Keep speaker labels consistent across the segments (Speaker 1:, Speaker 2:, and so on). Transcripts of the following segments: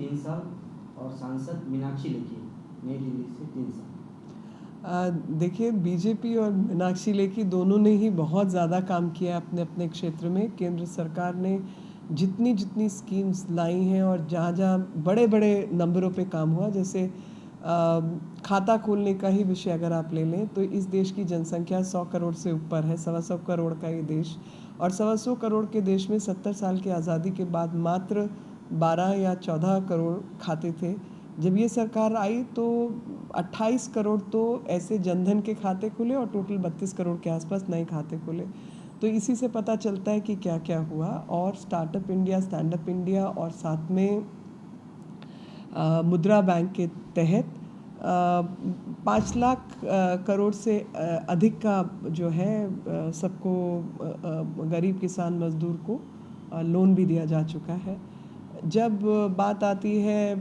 Speaker 1: 3 साल और सांसद मीनाक्षी लेखी नई दिल्ली से 3 साल।
Speaker 2: देखिए, बीजेपी और मीनाक्षी लेखी दोनों ने ही बहुत ज़्यादा काम किया अपने अपने क्षेत्र में। केंद्र सरकार ने जितनी जितनी स्कीम्स लाई हैं और जहाँ जहाँ बड़े बड़े नंबरों पे काम हुआ, जैसे खाता खोलने का ही विषय अगर आप ले लें तो इस देश की जनसंख्या 100 करोड़ से ऊपर है, 125 करोड़ का ये देश। और 125 करोड़ के देश में 70 साल की आज़ादी के बाद मात्र 12 या 14 करोड़ खाते थे। जब ये सरकार आई तो 28 करोड़ तो ऐसे जनधन के खाते खुले और टोटल 32 करोड़ के आसपास नए खाते खुले। तो इसी से पता चलता है कि क्या क्या हुआ। और startup India, stand up India और साथ में मुद्रा बैंक के तहत 5 लाख करोड़ से अधिक का जो है सबको गरीब किसान मजदूर को लोन भी दिया जा चुका है। जब बात आती है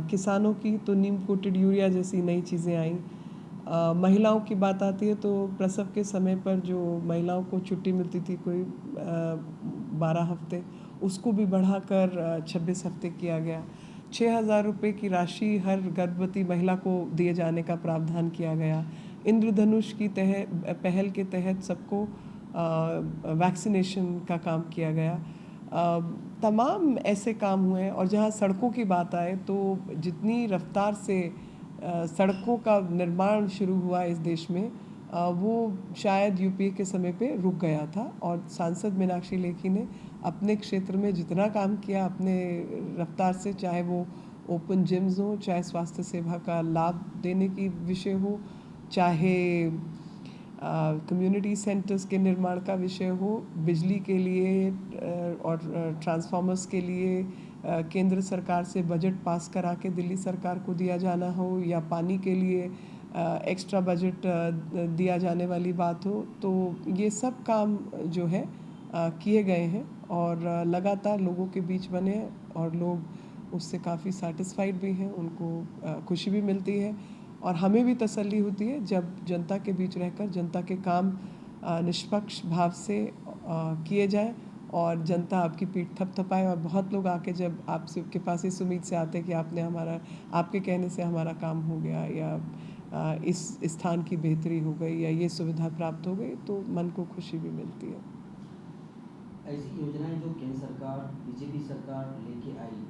Speaker 2: किसानों की तो नीम कोटेड यूरिया जैसी नई चीज़ें आई। महिलाओं की बात आती है तो प्रसव के समय पर जो महिलाओं को छुट्टी मिलती थी कोई 12 हफ्ते, उसको भी बढ़ाकर 26 हफ्ते किया गया। 6,000 रुपये की राशि हर गर्भवती महिला को दिए जाने का प्रावधान किया गया। इंद्रधनुष की पहल के तहत सबको वैक्सीनेशन का काम किया गया। तमाम ऐसे काम हुए। और जहाँ सड़कों की बात आए तो जितनी रफ्तार से सड़कों का निर्माण शुरू हुआ इस देश में, वो शायद यूपीए के समय पे रुक गया था। और सांसद मीनाक्षी लेखी ने अपने क्षेत्र में जितना काम किया अपने रफ्तार से, चाहे वो ओपन जिम्स हो, चाहे स्वास्थ्य सेवा का लाभ देने की विषय हो, चाहे कम्युनिटी सेंटर्स के निर्माण का विषय हो, बिजली के लिए और ट्रांसफार्मर्स के लिए केंद्र सरकार से बजट पास करा के दिल्ली सरकार को दिया जाना हो, या पानी के लिए एक्स्ट्रा बजट दिया जाने वाली बात हो, तो ये सब काम जो है किए गए हैं और लगातार लोगों के बीच बने हैं और लोग उससे काफ़ी सेटिस्फाइड भी हैं, उनको खुशी भी मिलती है। और हमें भी तसल्ली होती है जब जनता के बीच रहकर जनता के काम निष्पक्ष भाव से किए जाएं और जनता आपकी पीठ थपथपाए। और बहुत लोग आके जब आपसे के पास इस उम्मीद से आते हैं कि आपके कहने से हमारा काम हो गया, या इस स्थान की बेहतरी हो गई, या ये सुविधा प्राप्त हो गई, तो मन को खुशी भी मिलती है।
Speaker 1: ऐसी योजनाएं जो केंद्र सरकार, बीजेपी सरकार लेके आई,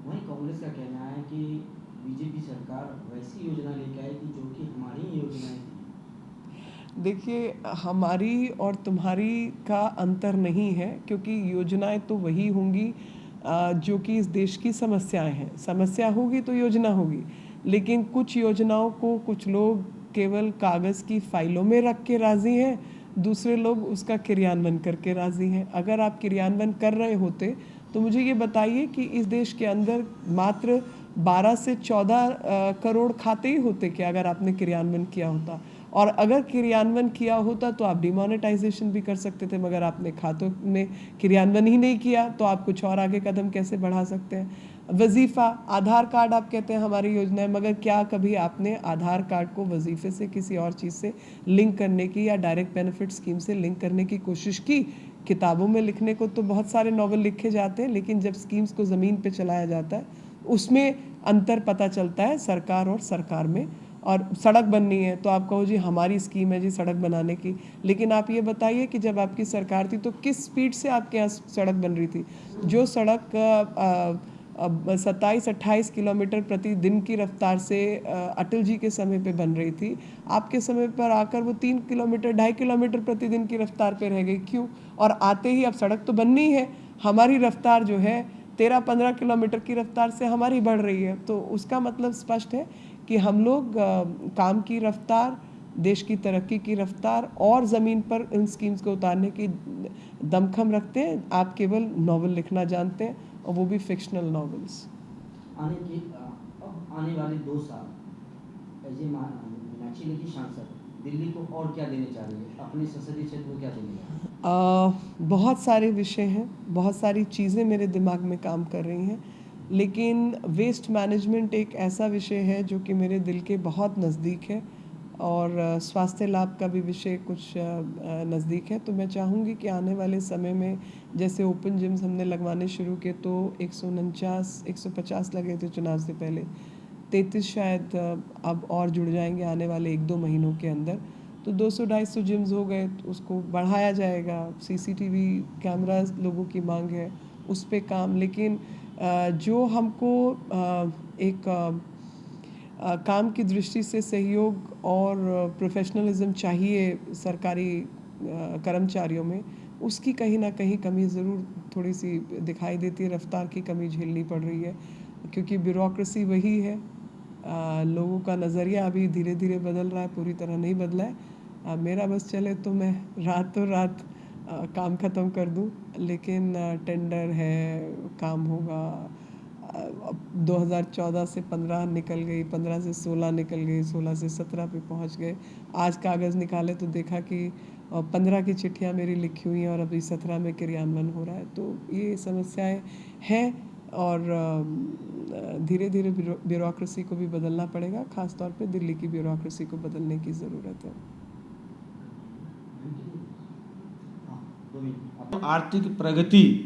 Speaker 1: वहीं कांग्रेस का कहना है कि बीजेपी सरकार वैसी योजना लेके आई थी जो कि हमारी योजनाएं थी।
Speaker 2: देखिए, हमारी और तुम्हारी का अंतर नहीं है, क्योंकि योजनाएं तो वही होंगी जो कि इस देश की समस्याएं हैं। समस्या होगी तो योजना होगी, लेकिन कुछ योजनाओं को कुछ लोग केवल कागज़ की फाइलों में रख के राज़ी हैं, दूसरे लोग उसका क्रियान्वयन करके राज़ी हैं। अगर आप क्रियान्वयन कर रहे होते तो मुझे ये बताइए कि इस देश के अंदर मात्र 12 से 14 करोड़ खाते ही होते क्या अगर आपने क्रियान्वयन किया होता। और अगर क्रियान्वयन किया होता तो आप डिमोनेटाइजेशन भी कर सकते थे, मगर आपने खातों में क्रियान्वयन ही नहीं किया, तो आप कुछ और आगे कदम कैसे बढ़ा सकते हैं। वजीफ़ा, आधार कार्ड आप कहते हैं हमारी योजना है, मगर क्या कभी आपने आधार कार्ड को वजीफ़े से किसी और चीज़ से लिंक करने की या डायरेक्ट बेनिफिट स्कीम से लिंक करने की कोशिश की? किताबों में लिखने को तो बहुत सारे नॉवल लिखे जाते हैं, लेकिन जब स्कीम्स को ज़मीन पे चलाया जाता है उसमें अंतर पता चलता है सरकार और सरकार में। और सड़क बननी है तो आप कहो जी हमारी स्कीम है जी सड़क बनाने की, लेकिन आप ये बताइए कि जब आपकी सरकार थी तो किस स्पीड से आपके यहाँ सड़क बन रही थी? जो सड़क 27-28 किलोमीटर प्रतिदिन की रफ्तार से अटल जी के समय पे बन रही थी, आपके समय पर आकर वो 3 किलोमीटर 2.5 किलोमीटर प्रतिदिन की रफ्तार पे रह गई। क्यों? और आते ही अब सड़क तो बननी है, हमारी रफ्तार जो है 13-15 किलोमीटर की रफ्तार से हमारी बढ़ रही है। तो उसका मतलब स्पष्ट है कि हम लोग काम की रफ्तार, देश की तरक्की की रफ्तार और ज़मीन पर इन स्कीम्स को उतारने की दमखम रखते हैं। आप केवल नॉवल लिखना जानते हैं, और वो भी फिक्शनल नॉवेल्स।
Speaker 1: आने वाले 2 साल एज ए मीनाक्षी लेखी सांसद दिल्ली को और क्या देने चाह रही है, अपने संसदीय क्षेत्र को क्या देने?
Speaker 2: बहुत सारे विषय हैं, बहुत सारी चीज़ें मेरे दिमाग में काम कर रही हैं, लेकिन वेस्ट मैनेजमेंट एक ऐसा विषय है जो कि मेरे दिल के बहुत नज़दीक है, और स्वास्थ्य लाभ का भी विषय कुछ नज़दीक है। तो मैं चाहूँगी कि आने वाले समय में जैसे ओपन जिम्स हमने लगवाने शुरू किए तो 149 150 लगे थे चुनाव से पहले, 33 शायद अब और जुड़ जाएंगे आने वाले 1-2 महीनों के अंदर, तो 200-250 जिम्स हो गए, तो उसको बढ़ाया जाएगा। सीसीटीवी कैमरास लोगों की मांग है, उस पे काम। लेकिन जो हमको एक काम की दृष्टि से सहयोग और प्रोफेशनलिज्म चाहिए सरकारी कर्मचारियों में, उसकी कहीं ना कहीं कमी ज़रूर थोड़ी सी दिखाई देती है। रफ्तार की कमी झेलनी पड़ रही है क्योंकि ब्यूरोक्रेसी वही है। लोगों का नज़रिया अभी धीरे धीरे बदल रहा है, पूरी तरह नहीं बदला है। मेरा बस चले तो मैं रातों रात काम ख़त्म कर दूं, लेकिन टेंडर है, काम होगा। 2014 से 15 निकल गई, 15 से 16 निकल गई, 16 से 17 पे पहुंच गए। आज कागज़ निकाले तो देखा कि 15 की चिट्ठियां मेरी लिखी हुई हैं और अभी 17 में क्रियान्वयन हो रहा है। तो ये समस्याएं हैं और धीरे धीरे ब्यूरोक्रेसी को भी बदलना पड़ेगा, ख़ास तौर पे दिल्ली की ब्यूरोक्रेसी को बदलने की ज़रूरत है।
Speaker 1: आर्थिक प्रगति